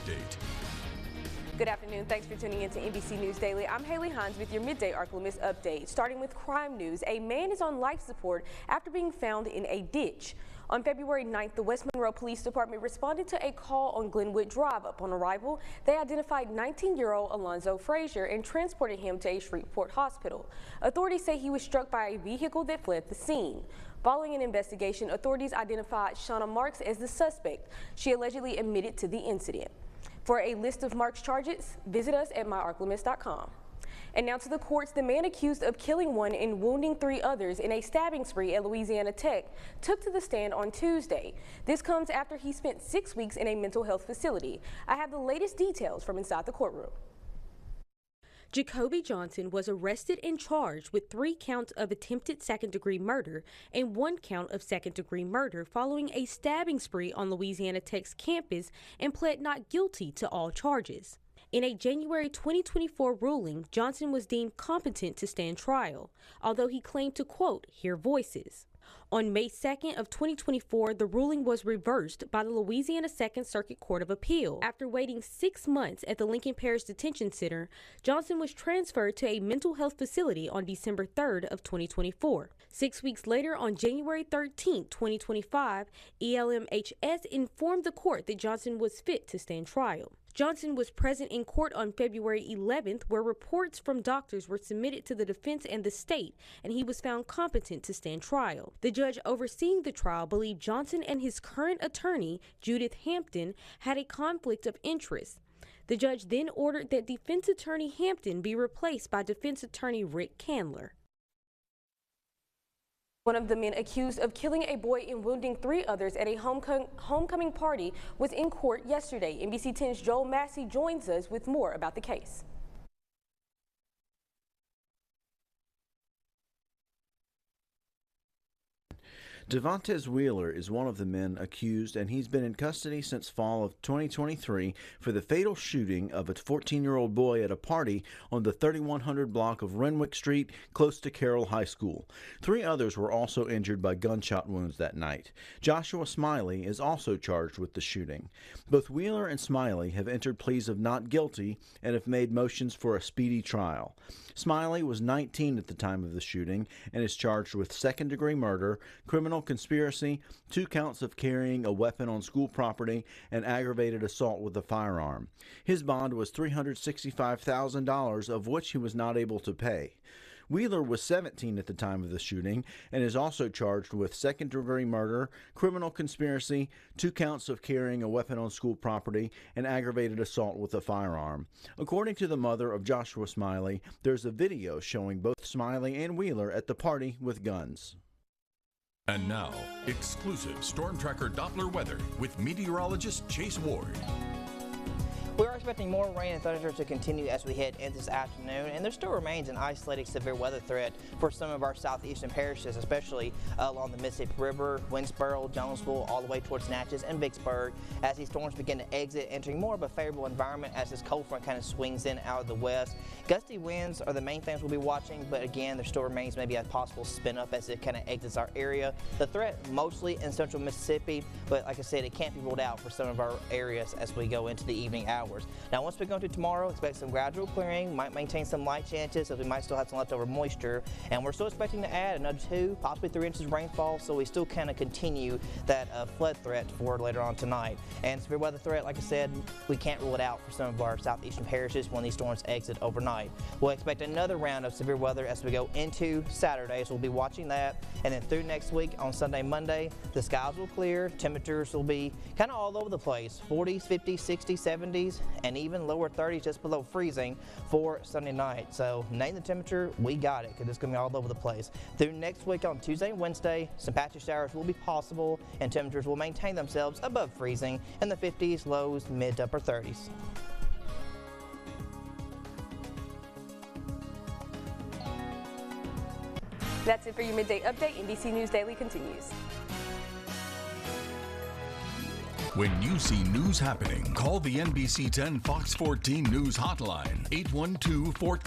update. Good afternoon. Thanks for tuning in to NBC News Daily. I'm Haley Hines with your Midday Ark-La-Miss update. Starting with crime news, a man is on life support after being found in a ditch. On February 9th, the West Monroe Police Department responded to a call on Glenwood Drive. Upon arrival, they identified 19-year-old Alonzo Frazier and transported him to a Shreveport hospital. Authorities say he was struck by a vehicle that fled the scene. Following an investigation, authorities identified Shauna Marks as the suspect. She allegedly admitted to the incident. For a list of Marks' charges, visit us at myarklamiss.com. And now to the courts. The man accused of killing one and wounding 3 others in a stabbing spree at Louisiana Tech took to the stand on Tuesday. This comes after he spent 6 weeks in a mental health facility. I have the latest details from inside the courtroom. Jacoby Johnson was arrested and charged with 3 counts of attempted second-degree murder and 1 count of second-degree murder following a stabbing spree on Louisiana Tech's campus and pled not guilty to all charges. In a January 2024 ruling, Johnson was deemed competent to stand trial, although he claimed to, quote, hear voices. On May 2nd of 2024, the ruling was reversed by the Louisiana Second Circuit Court of Appeal. After waiting 6 months at the Lincoln Parish Detention Center, Johnson was transferred to a mental health facility on December 3rd of 2024. 6 weeks later, on January 13th, 2025, ELMHS informed the court that Johnson was fit to stand trial. Johnson was present in court on February 11th, where reports from doctors were submitted to the defense and the state, and he was found competent to stand trial. The judge overseeing the trial believed Johnson and his current attorney, Judith Hampton, had a conflict of interest. The judge then ordered that defense attorney Hampton be replaced by defense attorney Rick Candler. One of the men accused of killing a boy and wounding 3 others at a homecoming party was in court yesterday. NBC 10's Joel Massey joins us with more about the case. Devontae Wheeler is one of the men accused, and he's been in custody since fall of 2023 for the fatal shooting of a 14-year-old boy at a party on the 3100 block of Renwick Street, close to Carroll High School. 3 others were also injured by gunshot wounds that night. Joshua Smiley is also charged with the shooting. Both Wheeler and Smiley have entered pleas of not guilty and have made motions for a speedy trial. Smiley was 19 at the time of the shooting and is charged with second-degree murder, criminal conspiracy, 2 counts of carrying a weapon on school property, and aggravated assault with a firearm. His bond was $365,000, of which he was not able to pay. Wheeler was 17 at the time of the shooting and is also charged with second-degree murder, criminal conspiracy, 2 counts of carrying a weapon on school property, and aggravated assault with a firearm. According to the mother of Joshua Smiley, there's a video showing both Smiley and Wheeler at the party with guns. And now, exclusive Storm Tracker Doppler weather with meteorologist Chase Ward. We are expecting more rain and thunder to continue as we head into this afternoon, and there still remains an isolated severe weather threat for some of our southeastern parishes, especially along the Mississippi River, Winsboro, Jonesville, all the way towards Natchez and Vicksburg, as these storms begin to exit, entering more of a favorable environment as this cold front kind of swings in out of the west. Gusty winds are the main things we'll be watching, but again, there still remains maybe a possible spin up as it kind of exits our area. The threat mostly in central Mississippi, but like I said, it can't be ruled out for some of our areas as we go into the evening hours. Now, once we go into tomorrow, expect some gradual clearing, might maintain some light chances, as we might still have some leftover moisture, and we're still expecting to add another 2, possibly 3 inches of rainfall, so we still kind of continue that flood threat for later on tonight. And severe weather threat, like I said, we can't rule it out for some of our southeastern parishes when these storms exit overnight. We'll expect another round of severe weather as we go into Saturday, so we'll be watching that, and then through next week on Sunday, Monday, the skies will clear, temperatures will be kind of all over the place, 40s, 50s, 60s, 70s, and even lower 30s just below freezing for Sunday night. So name the temperature, we got it, because it's going to be all over the place. Through next week on Tuesday and Wednesday, some patchy showers will be possible, and temperatures will maintain themselves above freezing in the 50s, lows, mid to upper 30s. That's it for your midday update. NBC News Daily continues. When you see news happening, call the NBC 10 Fox 14 News Hotline, 812-14.